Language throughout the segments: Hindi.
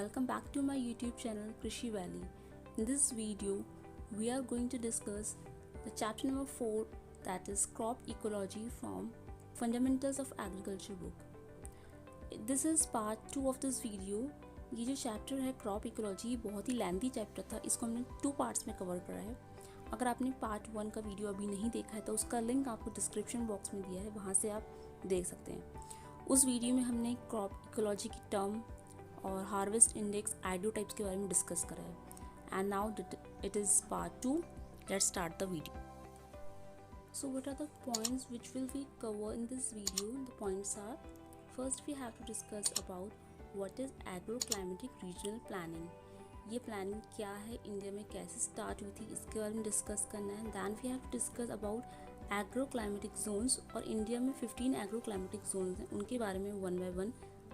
Welcome back to my YouTube channel Krishi Valley. In this video, we are going to discuss the chapter number 4, that is crop ecology from Fundamentals of Agriculture book. This is part 2 of this video. ये जो चैप्टर है क्रॉप इकोलॉजी बहुत ही लेंथी चैप्टर था, इसको हमने 2 पार्ट्स में कवर करा है। अगर आपने पार्ट 1 का वीडियो अभी नहीं देखा है तो उसका लिंक आपको डिस्क्रिप्शन बॉक्स में दिया है, वहाँ से आप देख सकते हैं। उस वीडियो में हमने क्रॉप इकोलॉजी की टर्म और हार्वेस्ट इंडेक्स आइडियोटाइप्स के बारे में डिस्कस करा है। And now it is part 2. Let's start the video. So what are the points which will be covered in this video? The points are, first we have to discuss about what is agroclimatic regional planning. ये प्लानिंग क्या है, इंडिया में कैसे स्टार्ट हुई थी, इसके बारे में डिस्कस करना है. Then we have to discuss about agroclimatic zones, और इंडिया में 15 एग्रोक्लाइमेटिक जोन्स हैं, उनके बारे में 1 बाय 1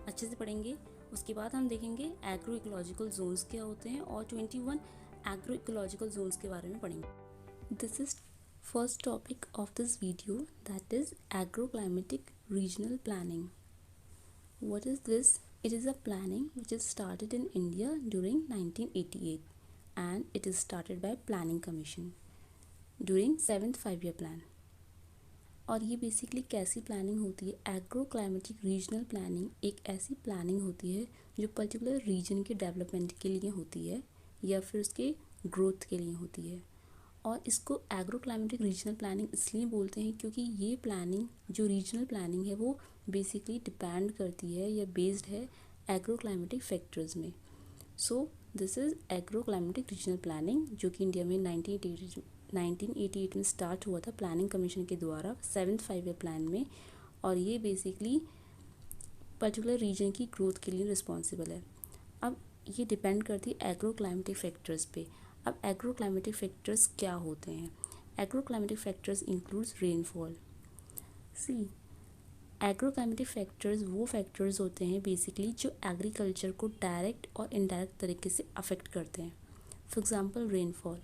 अच्छे से पढ़ेंगे. उसके बाद हम देखेंगे एग्रो इकोलॉजिकल जोन्स क्या होते हैं और 21 एग्रो इकोलॉजिकल जोन्स के बारे में पढ़ेंगे. This is first topic of this video, that is agroclimatic regional planning. What is this? It is a planning which is started in India during 1988 and it is started by Planning Commission during 7th 5-year plan. और ये बेसिकली कैसी प्लानिंग होती है? एग्रोक्लाइमेटिक रीजनल प्लानिंग एक ऐसी प्लानिंग होती है जो पर्टिकुलर रीजन के डेवलपमेंट के लिए होती है या फिर उसके ग्रोथ के लिए होती है. और इसको एग्रोक्लाइमेटिक रीजनल प्लानिंग इसलिए बोलते हैं क्योंकि ये प्लानिंग जो रीजनल प्लानिंग है वो बेसिकली डिपेंड करती है या बेस्ड है एग्रोक्लाइमेटिक फैक्टर्स में. So this is agroclimatic regional planning जो कि इंडिया में 1988 में स्टार्ट हुआ था प्लानिंग कमीशन के द्वारा 7th 5-year प्लान में. और ये बेसिकली पर्टिकुलर रीजन की ग्रोथ के लिए रिस्पॉन्सिबल है. अब ये डिपेंड करती है एग्रोक्लाइमेटिक फैक्टर्स पे. अब एग्रोक्लाइमेटिक फैक्टर्स क्या होते हैं? Agroclimatic factors includes rainfall. See, agroclimatic factors वो फैक्टर्स होते हैं बेसिकली जो एग्रीकल्चर को डायरेक्ट और इनडायरेक्ट तरीके से अफेक्ट करते हैं. For example rainfall.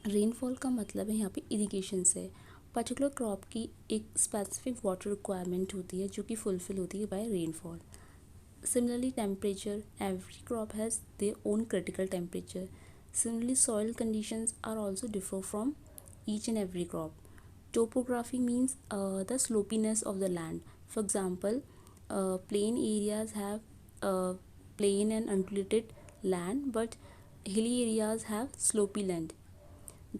रेनफॉल का मतलब है यहाँ पे इरिगेशन से. पर्टिकुलर क्रॉप की एक स्पेसिफिक वाटर रिक्वायरमेंट होती है जो कि फुलफिल होती है by rainfall. Similarly temperature, every crop has their own critical temperature. Similarly, soil conditions are also differ from each and every crop. Topography means the slopiness of the land. For example, plain areas have plain and undulated land, but hilly areas have slopy land.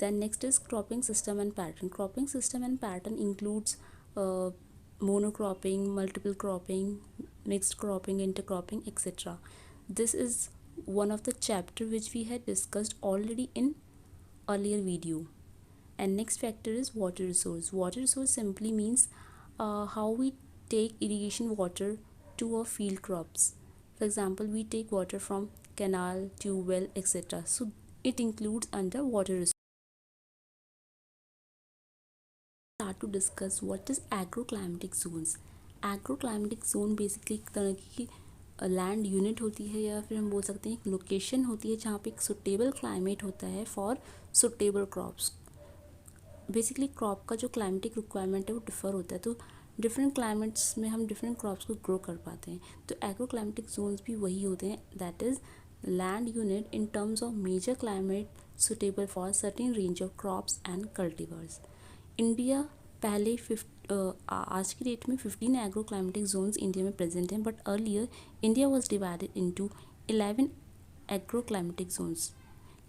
Then next is cropping system and pattern. Cropping system and pattern includes monocropping, multiple cropping, mixed cropping, intercropping, etc. This is one of the chapter which we had discussed already in earlier video. And next factor is water resource. Water resource simply means how we take irrigation water to our field crops. For example, we take water from canal, tube well, etc. So it includes under water resource. Start to discuss what is agroclimatic zones. Agroclimatic zone basically एक तरह की लैंड यूनिट होती है या फिर हम बोल सकते हैं एक लोकेशन होती है जहाँ पे एक सुटेबल क्लाइमेट होता है for suitable crops. Basically crop का जो क्लाइमेटिक रिक्वायरमेंट है वो डिफ़र होता है, तो डिफरेंट क्लाइमेट्स में हम डिफरेंट क्रॉप्स को ग्रो कर पाते हैं. तो एग्रोक्लाइमेटिक जोन्स भी वही होते हैं, that is land unit in terms of major climate suitable for certain range of crops and cultivars. India पहले आज की डेट में 15 एग्रोक्लाइमेटिक जोन्स इंडिया में प्रेजेंट हैं, but earlier India was divided into 11 agroclimatic zones.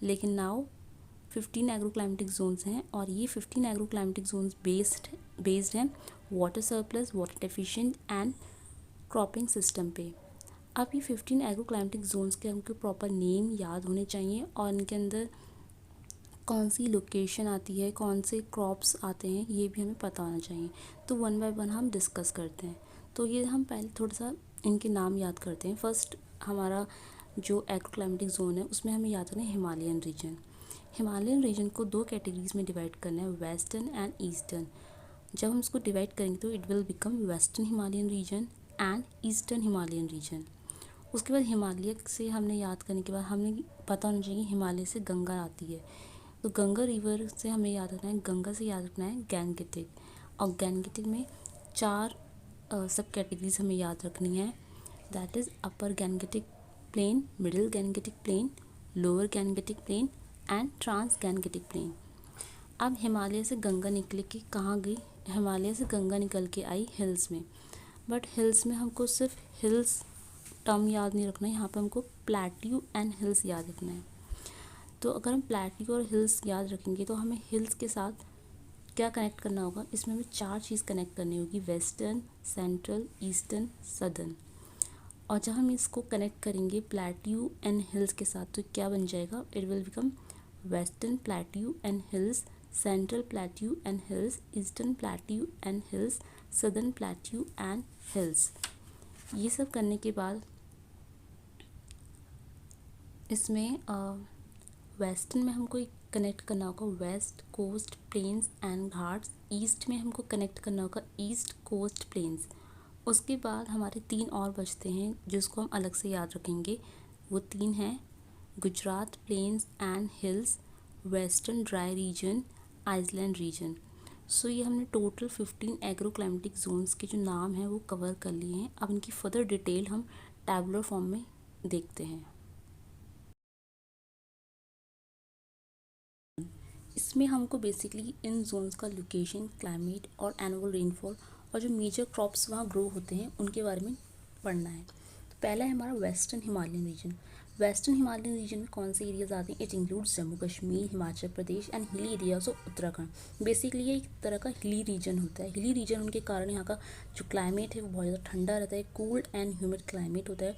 लेकिन नाउ 15 एग्रोक्लाइमेटिक जोन्स हैं और ये 15 एग्रोक्लाइमेटिक जोन्स बेस्ड हैं water surplus, water deficient and cropping system पे. अब ये 15 एग्रोक्लाइमेटिक जोन्स के हमको प्रॉपर नेम याद होने चाहिए और इनके अंदर कौन सी लोकेशन आती है, कौन से क्रॉप्स आते हैं, ये भी हमें पता होना चाहिए. तो 1 बाय 1 हम डिस्कस करते हैं. तो ये हम पहले थोड़ा सा इनके नाम याद करते हैं. फर्स्ट हमारा जो एग्रोक्लाइमेटिक जोन है उसमें हमें याद रखना है हिमालयन रीजन. हिमालयन रीजन को 2 कैटेगरीज में डिवाइड करना है, वेस्टर्न एंड ईस्टर्न. जब हम इसको डिवाइड करेंगे तो it will become western Himalayan region and eastern Himalayan region. उसके बाद हिमालय से हमने याद करने के बाद हमें पता होना चाहिए हिमालय से गंगा आती है. तो गंगा रिवर से हमें याद रखना है, गंगा से याद रखना है गैंगेटिक. और गैंगेटिक में 4 सब कैटेगरीज हमें याद रखनी है, that is upper Gangetic, plain, middle Gangetic plain, lower Gangetic plain and trans Gangetic plain. अब हिमालय से गंगा निकल के कहाँ गई? हिमालय से गंगा निकल के आई हिल्स में, बट हिल्स में हमको सिर्फ हिल्स टर्म याद नहीं रखना है, यहाँ पे हमको प्लेट्यू एंड हिल्स याद रखना है। तो अगर हम प्लेट्यू और हिल्स याद रखेंगे तो हमें हिल्स के साथ क्या कनेक्ट करना होगा? इसमें हमें 4 चीज़ कनेक्ट करनी होगी, वेस्टर्न, सेंट्रल, ईस्टर्न, सदर्न। और जब हम इसको कनेक्ट करेंगे प्लेट्यू एंड हिल्स के साथ तो क्या बन जाएगा? It will become western plateau and hills, central plateau and hills, eastern plateau and hills, southern plateau and hills. ये सब करने के बाद इसमें वेस्टर्न में हमको कनेक्ट करना होगा west coast plains and Ghats, east में हमको कनेक्ट करना होगा ईस्ट कोस्ट प्लेन्स। उसके बाद हमारे 3 और बचते हैं जिसको हम अलग से याद रखेंगे। वो 3 हैं Gujarat plains and hills, western dry region, island region. So ये हमने टोटल 15 एग्रो क्लाइमेटिक जोन्स के जो नाम हैं वो कवर कर लिए हैं। अब इनकी फर्दर डिटेल हम टैबुलर फॉर्म में देखते हैं। इसमें हमको बेसिकली इन जोन्स का लोकेशन, क्लाइमेट और एनुअल रेनफॉल और जो मेजर क्रॉप्स वहाँ ग्रो होते हैं उनके बारे में पढ़ना है। तो पहला है हमारा western Himalayan region. Western Himalayan region में कौन से एरियाज आते हैं? It includes Jammu Kashmir, Himachal Pradesh and hilly areas of Uttarakhand. Basically ये एक तरह का हिली रीजन होता है। हिली रीजन होने के कारण यहाँ का जो क्लाइमेट है वो बहुत ज़्यादा ठंडा रहता है, कूल्ड एंड ह्यूमिड क्लाइमेट होता है।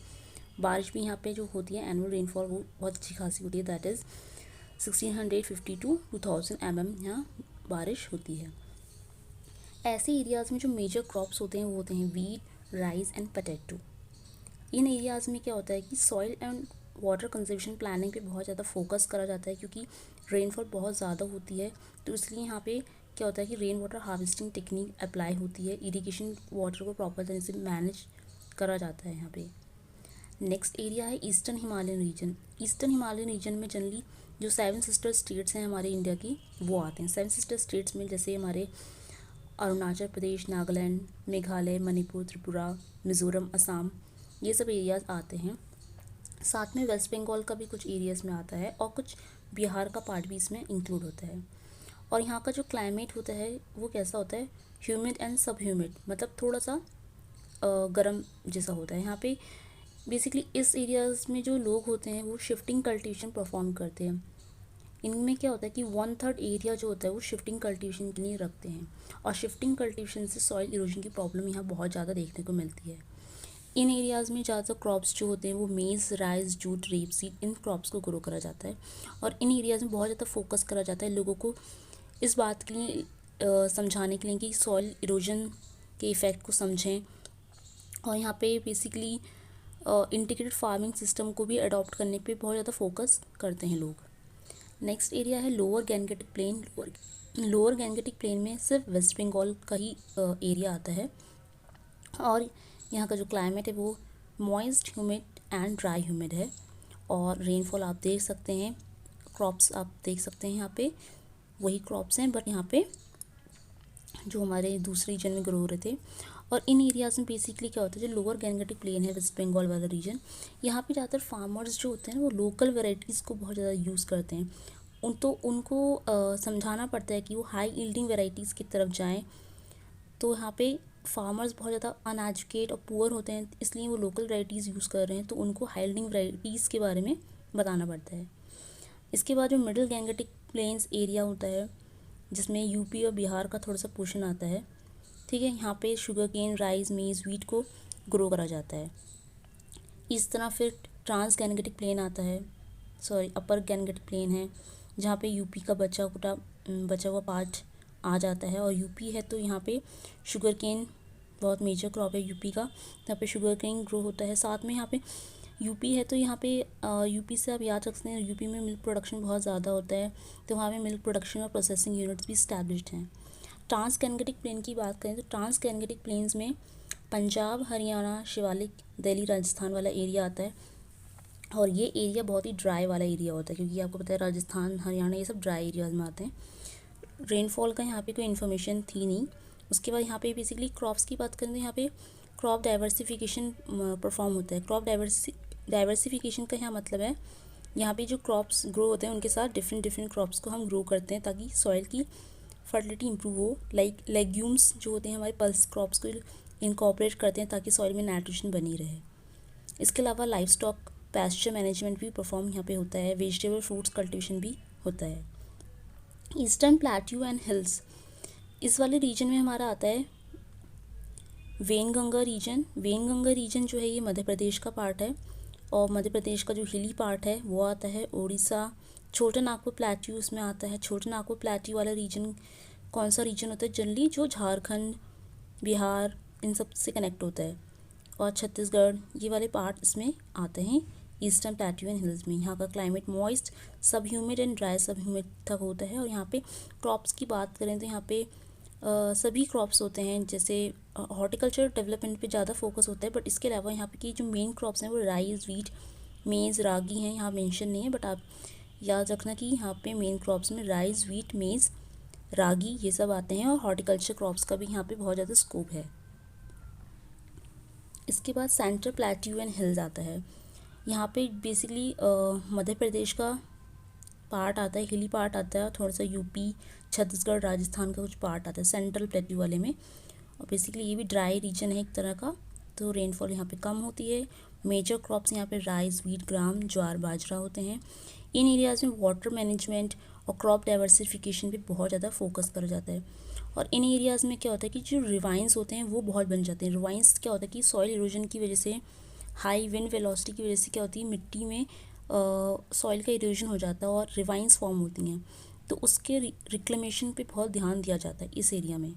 बारिश भी यहाँ पे जो होती है एनुअल रेनफॉल वो बहुत अच्छी खासी होती है, दैट इज़ 1650 to 2000 mm यहाँ बारिश होती है। ऐसे एरियाज़ में जो मेजर क्रॉप्स होते हैं वो होते हैं wheat, rice and potato. In areas में क्या होता है कि soil and water conservation planning पे बहुत ज़्यादा फोकस करा जाता है क्योंकि रेनफॉल बहुत ज़्यादा होती है। तो इसलिए यहाँ पे क्या होता है कि rain water harvesting technique apply होती है, इरिगेशन वाटर को प्रॉपर तरह से मैनेज करा जाता है यहाँ पे। नेक्स्ट एरिया है eastern Himalayan region. Eastern Himalayan region में जनरली जो 7 सिस्टर स्टेट्स हैं हमारे इंडिया की वो आते हैं। 7 सिस्टर स्टेट्स में जैसे हमारे अरुणाचल प्रदेश, नागालैंड, मेघालय, मणिपुर, त्रिपुरा, मिज़ोरम, असम, ये सब एरियाज़ आते हैं। साथ में वेस्ट बंगाल का भी कुछ एरियाज़ में आता है और कुछ बिहार का पार्ट भी इसमें इंक्लूड होता है। और यहाँ का जो क्लाइमेट होता है वो कैसा होता है? ह्यूमिड एंड सब ह्यूमिड, मतलब थोड़ा सा गर्म जैसा होता है। यहाँ पे बेसिकली इस एरियाज़ में जो लोग होते हैं वो शिफ्टिंग कल्टीवेशन परफॉर्म करते हैं। इनमें क्या होता है कि 1/3 एरिया जो होता है वो शिफ्टिंग कल्टीवेशन के लिए रखते हैं और शिफ्टिंग कल्टीवेशन से सॉइल इरोजन की प्रॉब्लम यहाँ बहुत ज़्यादा देखने को मिलती है। इन एरियाज़ में ज़्यादातर क्रॉप्स जो होते हैं वो मेज़, राइस, जूट, रेपसीड, इन क्रॉप्स को ग्रो करा जाता है। और इन एरियाज़ में बहुत ज़्यादा फोकस करा जाता है लोगों को इस बात के लिए समझाने के लिए कि सॉइल इरोजन के इफ़ेक्ट को समझें। और यहाँ पे बेसिकली इंटीग्रेटेड फार्मिंग सिस्टम को भी अडॉप्ट करने पे बहुत ज़्यादा फोकस करते हैं लोग। नेक्स्ट एरिया है lower Gangetic plain. Lower Gangetic plain में सिर्फ वेस्ट बंगाल का ही एरिया आता है और यहाँ का जो क्लाइमेट है वो moist, humid and dry humid है। और रेनफॉल आप देख सकते हैं, क्रॉप्स आप देख सकते हैं, यहाँ पे वही क्रॉप्स हैं बट यहाँ पे जो हमारे दूसरे रीजन में ग्रो हो रहे थे। और इन एरियाज़ में बेसिकली क्या होता है, जो लोअर गैंगेटिक प्लेन है वेस्ट बंगाल वाला रीजन, यहाँ पे ज़्यादातर फार्मर्स जो होते हैं वो लोकल वेराइटीज़ को बहुत ज़्यादा यूज़ करते हैं। उनको समझाना पड़ता है कि वो हाई यील्डिंग वेराइटीज़ की तरफ जाएँ। तो यहाँ पे फार्मर्स बहुत ज़्यादा अनएजुकेट और पुअर होते हैं, इसलिए वो लोकल वेराइटीज़ यूज़ कर रहे हैं, तो उनको हाई यील्डिंग वेराइटीज़ के बारे में बताना पड़ता है। इसके बाद जो मिडिल गैंगेटिक प्लेन्स एरिया होता है जिसमें यूपी और बिहार का थोड़ा सा पोर्शन आता है, ठीक है, यहाँ पे शुगर केन, राइस, मेज़, व्हीट को ग्रो करा जाता है। इस तरह फिर ट्रांस गैंगेटिक प्लेन आता है, अपर गैंगेटिक प्लेन है जहाँ पे यूपी का बचा हुआ पार्ट आ जाता है। और यूपी है तो यहाँ पे शुगर केन बहुत मेजर क्रॉप है यूपी का, यहाँ पे शुगर केन ग्रो होता है। साथ में यहाँ पे यूपी है तो यहाँ पे यूपी से आप याद रख सकते हैं यूपी में मिल्क प्रोडक्शन बहुत ज़्यादा होता है, तो वहाँ पे मिल्क प्रोडक्शन और प्रोसेसिंग यूनिट्स भी इस्टेब्लिश्ड हैं। ट्रांस गैंगेटिक प्लेन की बात करें तो ट्रांस गैंगेटिक प्लेन्स में पंजाब, हरियाणा, शिवालिक, दिल्ली, राजस्थान वाला एरिया आता है। और ये एरिया बहुत ही ड्राई वाला एरिया होता है क्योंकि आपको पता है राजस्थान, हरियाणा ये सब ड्राई एरियाज में आते हैं। रेनफॉल का यहाँ पे कोई इन्फॉर्मेशन थी नहीं। उसके बाद यहाँ पे बेसिकली क्रॉप्स की बात करें तो यहाँ पे क्रॉप डाइवर्सिफिकेशन परफॉर्म होता है। क्रॉप डाइवर्सिफिकेशन का यहाँ मतलब है यहाँ पे जो क्रॉप्स ग्रो होते हैं उनके साथ डिफरेंट डिफरेंट क्रॉप्स को हम ग्रो करते हैं ताकि सॉइल की फर्टिलिटी इंप्रूव हो। लाइक लेग्यूम्स जो होते हैं हमारे पल्स क्रॉप्स को इनकॉर्पोरेट करते हैं ताकि सॉइल में नाइट्रोजन बनी रहे। इसके अलावा लाइफ स्टॉक पैस्चर मैनेजमेंट भी परफॉर्म यहाँ पे होता है। वेजिटेबल फ्रूट्स कल्टिवेशन भी होता है। ईस्टर्न प्लेट्यू एंड हिल्स, इस वाले रीजन में हमारा आता है वेनगंगा रीजन। वेनगंगा रीजन जो है ये मध्य प्रदेश का पार्ट है और मध्य प्रदेश का जो हिली पार्ट है वो आता है उड़ीसा। छोटा नागपुर प्लेट्यू उसमें आता है। छोटा नागपुर प्लेट्यू वाला रीजन कौन सा रीजन होता है? जनरली जो झारखंड, बिहार इन सब से कनेक्ट होता है, और छत्तीसगढ़ ये वाले पार्ट इसमें आते हैं ईस्टर्न प्लेट्यू एंड हिल्स में। यहाँ का क्लाइमेट मॉइस्ट, सब ह्यूमिड एंड ड्राई सब ह्यूमिड तक होता है। और यहाँ पे क्रॉप्स की बात करें तो यहाँ पे सभी क्रॉप्स होते हैं। जैसे हॉर्टिकल्चर डेवलपमेंट पे ज़्यादा फोकस होता है, बट इसके अलावा यहाँ पे की जो मेन क्रॉप्स हैं वो राइस, वीट, मेज़, रागी हैं। यहाँ मेंशन नहीं है, बट आप याद रखना कि यहाँ पे मेन क्रॉप्स में राइस, वीट, मेज़, रागी ये सब आते हैं। और हॉर्टिकल्चर क्रॉप्स का भी यहाँ पे बहुत ज़्यादा स्कोप है। इसके बाद सेंट्रल प्लेट्यू एंड हिल्स आता है। यहाँ पे बेसिकली मध्य प्रदेश का पार्ट आता है, हिली पार्ट आता है, थोड़ा सा यूपी, छत्तीसगढ़, राजस्थान का कुछ पार्ट आता है सेंट्रल प्लेट्यू वाले में। और बेसिकली ये भी ड्राई रीजन है एक तरह का, तो रेनफॉल यहाँ पे कम होती है। मेजर क्रॉप्स यहाँ पे राइस, वीट, ग्राम, ज्वार, बाजरा होते हैं। इन एरियाज़ में वाटर मैनेजमेंट और क्रॉप डाइवर्सिफिकेशन पे बहुत ज़्यादा फोकस करा जाता है। और इन एरियाज़ में क्या होता है कि जो रिवाइंस होते हैं वो बहुत बन जाते हैं। रिवाइंस क्या होता है कि सॉइल इरोजन की वजह से, हाई विंड वेलोसिटी की वजह से क्या होती है, मिट्टी में सॉइल का इरोजन हो जाता है और रिवाइंस फॉर्म होती हैं। तो उसके रिक्लेमेशन पे बहुत ध्यान दिया जाता है इस एरिया में।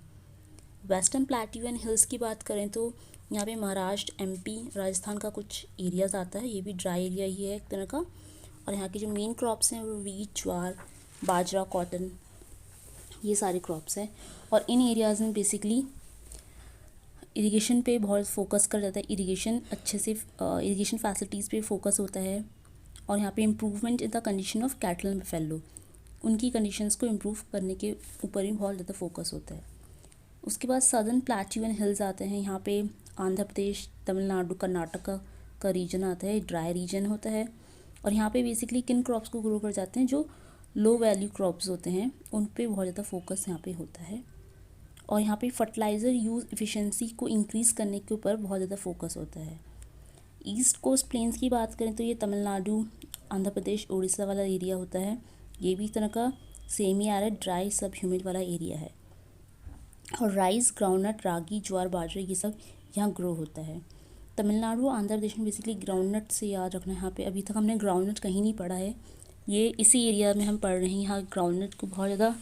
वेस्टर्न प्लेट्यू एंड हिल्स की बात करें तो यहाँ पे महाराष्ट्र, एमपी, राजस्थान का कुछ एरियाज़ आता है। ये भी ड्राई एरिया ही है एक तरह का। और यहाँ के जो मेन क्रॉप्स हैं वो वीट, ज्वार, बाजरा, कॉटन, ये सारे क्रॉप्स हैं। और इन एरियाज़ में बेसिकली इरिगेशन पे बहुत फोकस कर जाता है। इरिगेशन अच्छे से इरिगेशन फैसिलिटीज़ पे फोकस होता है। और यहाँ पे improvement in the condition of cattle and buffalo, उनकी कंडीशंस को इम्प्रूव करने के ऊपर भी बहुत ज़्यादा फोकस होता है। उसके बाद सदर्न प्लेट्यू एंड हिल्स आते हैं। यहाँ पे आंध्र प्रदेश, तमिलनाडु, कर्नाटक का रीजन आता है, ड्राई रीजन होता है। और यहाँ पे बेसिकली किन क्रॉप्स को ग्रो कर जाते हैं? जो लो वैल्यू क्रॉप्स होते हैं उन पे बहुत ज़्यादा फोकस यहाँ पे होता है। और यहाँ पे फर्टिलाइज़र यूज़ एफिशिएंसी को इंक्रीज़ करने के ऊपर बहुत ज़्यादा फोकस होता है। ईस्ट कोस्ट प्लेन्स की बात करें तो ये तमिलनाडु, आंध्र प्रदेश, उड़ीसा वाला एरिया होता है। ये भी तरह का सेमी एरिड, ड्राई, सब ह्यूमिड वाला एरिया है। और राइस, ग्राउंडनट, रागी, ज्वार, बाजरे ये सब यहाँ ग्रो होता है। तमिलनाडु, आंध्र प्रदेश में बेसिकली ग्राउंडनट से याद रखना है। यहाँ पे अभी तक हमने ग्राउंडनट कहीं नहीं पढ़ा है, ये इसी एरिया में हम पढ़ रहे हैं। यहाँ ग्राउंडनट को बहुत ज़्यादा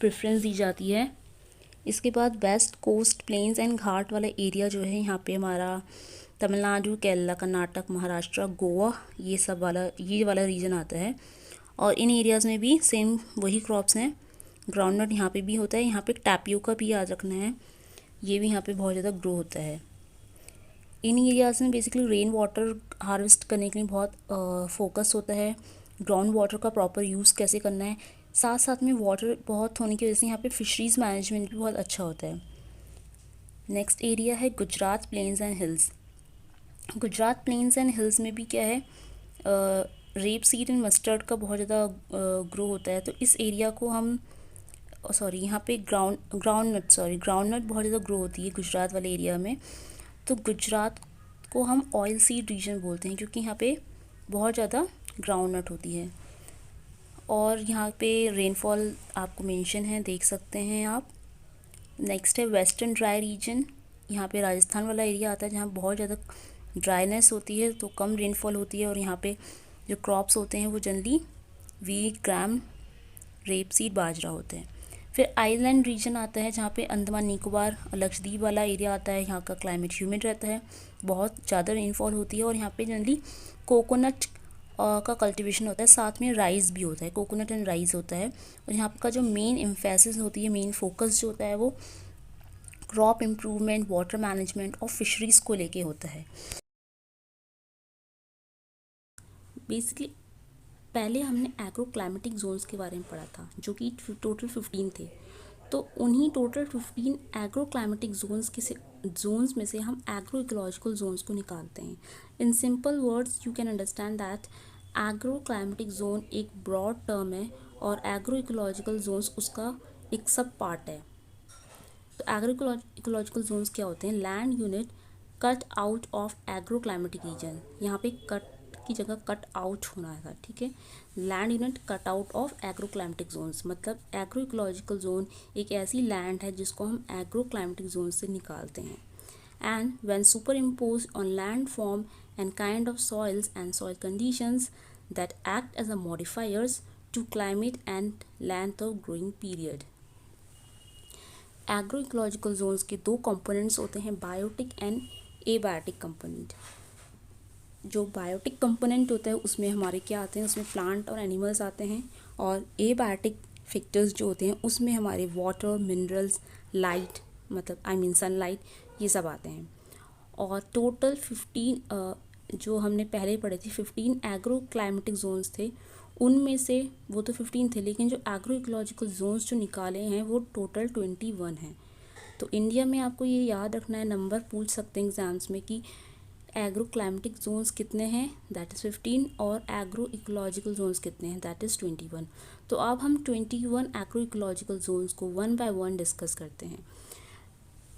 प्रेफरेंस दी जाती है। इसके बाद वेस्ट कोस्ट प्लेन्स एंड घाट वाला एरिया जो है, यहाँ पे हमारा तमिलनाडु, केरला, कर्नाटक, महाराष्ट्र, गोवा ये वाला रीजन आता है। और इन एरियाज़ में भी सेम वही क्रॉप्स हैं। ग्राउंडनट यहाँ पे भी होता है। यहाँ पे टैपियोका भी याद रखना है, ये भी यहाँ पे बहुत ज़्यादा ग्रो होता है। इन एरियाज़ में बेसिकली रेन वाटर हार्वेस्ट करने के लिए बहुत फोकस होता है। ग्राउंड वाटर का प्रॉपर यूज़ कैसे करना है, साथ साथ में वाटर बहुत होने की वजह से यहाँ पे फिशरीज़ मैनेजमेंट भी बहुत अच्छा होता है। नेक्स्ट एरिया है Gujarat plains and hills. Gujarat plains and hills में भी क्या है, रेप सीड एंड मस्टर्ड का बहुत ज़्यादा ग्रो होता है। तो इस एरिया को हम यहाँ पे ग्राउंडनट बहुत ज़्यादा ग्रो होती है गुजरात वाले एरिया में। तो गुजरात को हम ऑयल सीड रीजन बोलते हैं क्योंकि यहाँ पे बहुत ज़्यादा ग्राउंडनट होती है। और यहाँ पे रेनफॉल आपको मेंशन है, देख सकते हैं आप। नेक्स्ट है वेस्टर्न ड्राई रीजन। यहाँ पे राजस्थान वाला एरिया आता है जहाँ बहुत ज़्यादा ड्राइनेस होती है, तो कम रेनफॉल होती है। और यहाँ पे जो क्रॉप्स होते हैं वो जनरली वीट, ग्राम, रेपसीड, बाजरा होते हैं। फिर आइलैंड रीजन आता है जहाँ पे अंडमान निकोबार, लक्षद्वीप वाला एरिया आता है। यहाँ का क्लाइमेट ह्यूमिड रहता है, बहुत ज़्यादा रेनफॉल होती है। और यहाँ पे जनरली कोकोनट का कल्टीवेशन होता है, साथ में राइस भी होता है, कोकोनट एंड राइस होता है। और यहाँ का जो मेन एम्फेसिस होती है, मेन फोकस जो होता है वो क्रॉप इम्प्रूवमेंट, वाटर मैनेजमेंट और फिशरीज़ को लेके होता है। बेसिकली पहले हमने एग्रो क्लाइमेटिक जोन्स के बारे में पढ़ा था जो कि टोटल 15 थे। तो उन्हीं टोटल 15 एग्रो क्लाइमेटिक जोन्स में से हम एग्रो इकोलॉजिकल जोन्स को निकालते हैं। In simple words you can understand that agro climatic zone एक ब्रॉड टर्म है और एग्रो इकोलॉजिकल जोन्स उसका एक सब पार्ट है। तो एग्रो इकोलॉजिकल जोन्स क्या होते हैं? Land unit cut out of agro climatic reason. यहाँ पे कट की जगह कट आउट होना है, ठीक है। Land unit cut out of agro climatic zones, मतलब एग्रो इकोलॉजिकल जोन एक ऐसी लैंड है जिसको हम एग्रो क्लाइमेटिक जोन से निकालते हैं। And when superimpose on landform and kind of soils and soil conditions that act as a modifiers to climate and length of growing period. Agro ecological zones के दो कंपोनेंट्स होते हैं, बायोटिक एंड एबायोटिक कंपोनेंट। जो बायोटिक कंपोनेंट होता है उसमें हमारे क्या आते हैं? उसमें प्लांट और एनिमल्स आते हैं। और एबायोटिक फैक्टर्स जो होते हैं उसमें हमारे वाटर, मिनरल्स, लाइट, मतलब सनलाइट, ये सब आते हैं। और टोटल 15 जो हमने पहले पढ़े थे 15 एग्रो क्लाइमेटिक जोन्स थे, उनमें से वो तो 15 थे, लेकिन जो एग्रो इकोलॉजिकल जोन्स जो निकाले हैं वो टोटल 21 हैं। तो इंडिया में आपको ये याद रखना है, नंबर पूछ सकते हैं एग्जाम्स में कि एग्रो क्लाइमेटिक जोन्स कितने हैं, दैट इज़ 15, और एग्रो इकोलॉजिकल जोन्स कितने हैं, दैट इज़ 21। तो अब हम 21 एग्रो इकोलॉजिकल जोन्स को वन बाय वन डिस्कस करते हैं।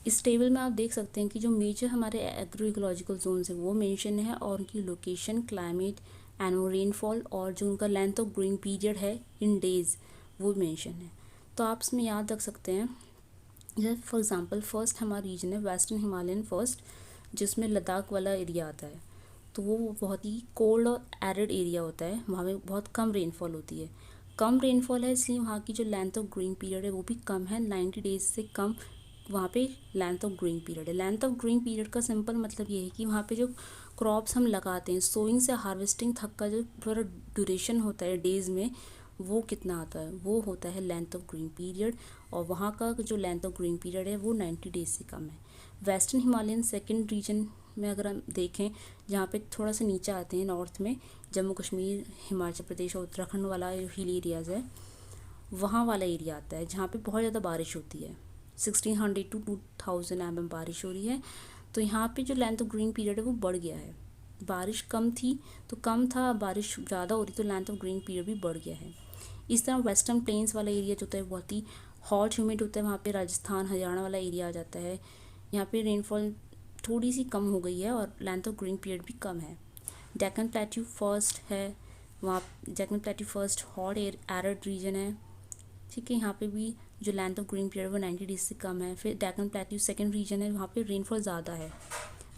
इस टेबल में आप देख सकते हैं कि जो मेजर हमारे एग्रो इकोलॉजिकल जोन्स हैं वो मेंशन है, और उनकी लोकेशन, क्लाइमेट, एनुअल रेनफॉल और जो उनका लेंथ ऑफ ग्रोइंग पीरियड है इन डेज वो मेंशन है। तो आप इसमें याद रख सकते हैं, जैसे फॉर एग्जांपल फर्स्ट हमारा रीजन है वेस्टर्न हिमालयन फर्स्ट, जिसमें लद्दाख वाला एरिया आता है। तो वो बहुत ही कोल्ड और एरिड एरिया होता है, वहाँ में बहुत कम रेनफॉल होती है। कम रेनफॉल है इसलिए वहाँ की जो लेंथ ऑफ ग्रोइंग पीरियड है वो भी कम है, 90 डेज से कम वहाँ पे लेंथ ऑफ ग्रोइंग पीरियड है। लेंथ ऑफ ग्रोइंग पीरियड का सिंपल मतलब ये है कि वहाँ पे जो क्रॉप्स हम लगाते हैं, सोइंग से हार्वेस्टिंग तक का जो पूरा ड्यूरेशन होता है डेज़ में, वो कितना आता है, वो होता है लेंथ ऑफ ग्रोइंग पीरियड। और वहाँ का जो लेंथ ऑफ ग्रोइंग पीरियड है वो 90 डेज से कम है। वेस्टर्न हिमालयन सेकेंड रीजन में अगर हम देखें, जहाँ पे थोड़ा सा नीचे आते हैं नॉर्थ में, जम्मू कश्मीर, हिमाचल प्रदेश और उत्तराखंड वाला हिल एरियाज़ है, वहाँ वाला एरिया आता है जहाँ पे बहुत ज़्यादा बारिश होती है, 1600 to 2000 mm बारिश हो रही है। तो यहाँ पे जो लेंथ ऑफ ग्रोइंग पीरियड है वो बढ़ गया है। बारिश कम थी तो कम था, बारिश ज़्यादा हो रही तो लेंथ ऑफ ग्रोइंग पीरियड भी बढ़ गया है। इस तरह वेस्टर्न प्लेन्स वाला एरिया जो होता है बहुत ही हॉट ह्यूमिड होता है, वहाँ पे राजस्थान, हरियाणा वाला एरिया आ जाता है। यहाँ पे रेनफॉल थोड़ी सी कम हो गई है और लेंथ ऑफ ग्रोइंग पीरियड भी कम है। डेक्कन प्लेट्यू फर्स्ट है, वहाँ Deccan plateau first hot arid region है, ठीक है। यहाँ पे भी जो लेंथ ऑफ ग्रोइंग पीरियड वो 90 डेज से कम है। फिर डेक्कन प्लेट्यू सेकंड रीजन है, वहाँ पे रेनफॉल ज़्यादा है।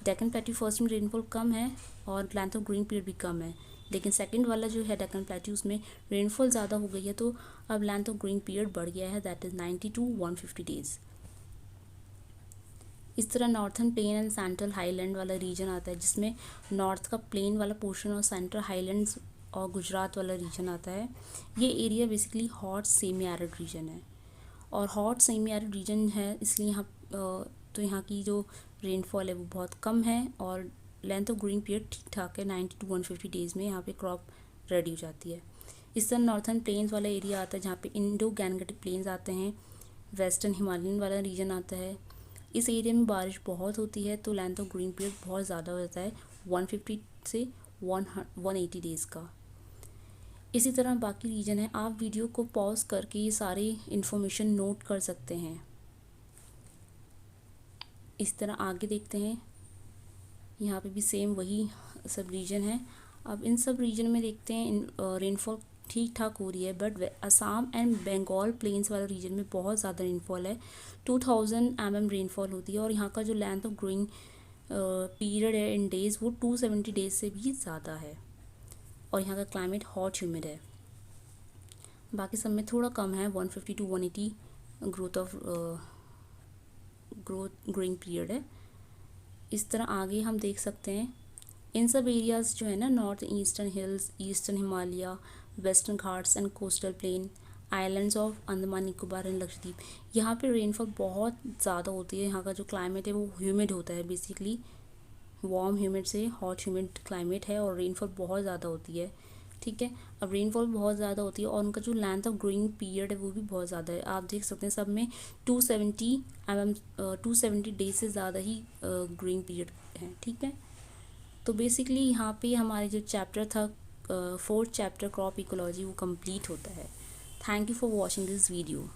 डेक्कन प्लेट्यू फर्स्ट में रेनफॉल कम है और लेंथ ऑफ ग्रोइंग पीरियड भी कम है, लेकिन सेकंड वाला जो है डेक्कन प्लेट्यू उसमें रेनफॉल ज़्यादा हो गई है, तो अब लेंथ ऑफ ग्रोइंग पीरियड बढ़ गया है, दैट इज़ 90 to 150 डेज़। इस तरह northern plain and central highland वाला रीजन आता है, जिसमें नॉर्थ का प्लेन वाला पोर्शन और सेंट्रल हाईलैंड्स और गुजरात वाला रीजन आता है। ये area basically hot semi arid region है, और हॉट सेमी एरिड रीजन है इसलिए तो यहाँ की जो रेनफॉल है वो बहुत कम है और लेंथ ऑफ ग्रोइंग पीरियड ठीक ठाक है, 90 to 150 डेज़ में यहाँ पे क्रॉप रेडी हो जाती है। इस तरह नॉर्थन प्लेन्स वाला एरिया आता है जहाँ पे इंडो गैंगेटिक प्लेन्स आते हैं, वेस्टर्न हिमालयन वाला रीजन आता है। इस एरिया में बारिश बहुत होती है तो लेंथ ऑफ ग्रोइंग पीरियड बहुत ज़्यादा हो जाता है, 150 से 180 डेज़ का। इसी तरह बाकी रीजन है, आप वीडियो को पॉज करके ये सारी इन्फॉर्मेशन नोट कर सकते हैं। इस तरह आगे देखते हैं, यहाँ पे भी सेम वही सब रीजन है। अब इन सब रीजन में देखते हैं रेनफॉल ठीक ठाक हो रही है, but Assam and Bengal plains वाला रीजन में बहुत ज़्यादा रेनफॉल है, 2000 mm रेनफॉल होती है, और यहाँ का जो लेंथ ऑफ ग्रोइंग पीरियड है इन डेज़ वो 270 डेज से भी ज़्यादा है, और यहाँ का क्लाइमेट हॉट ह्यूमिड है। बाकी सब में थोड़ा कम है, 150 to 180 ग्रोइंग पीरियड है। इस तरह आगे हम देख सकते हैं इन सब एरियाज़ जो है ना, north eastern hills, eastern Himalaya, western Ghats and coastal plain, islands of Andaman Nicobar and Lakshadweep, यहाँ पे रेनफॉल बहुत ज़्यादा होती है। यहाँ का जो क्लाइमेट है वो ह्यूमिड होता है, बेसिकली वार्म ह्यूमिड से हॉट ह्यूमिड क्लाइमेट है, और रेनफॉल बहुत ज़्यादा होती है। ठीक है। अब रेनफॉल बहुत ज़्यादा होती है और उनका जो लेंथ ऑफ ग्रोइंग पीरियड है वो भी बहुत ज़्यादा है। आप देख सकते हैं सब में 270 डेज से ज़्यादा ही ग्रोइंग पीरियड है, ठीक है। तो बेसिकली यहाँ पे हमारे जो चैप्टर था, फोर्थ चैप्टर क्रॉप इकोलॉजी, वो कंप्लीट होता है। Thank you for watching this video.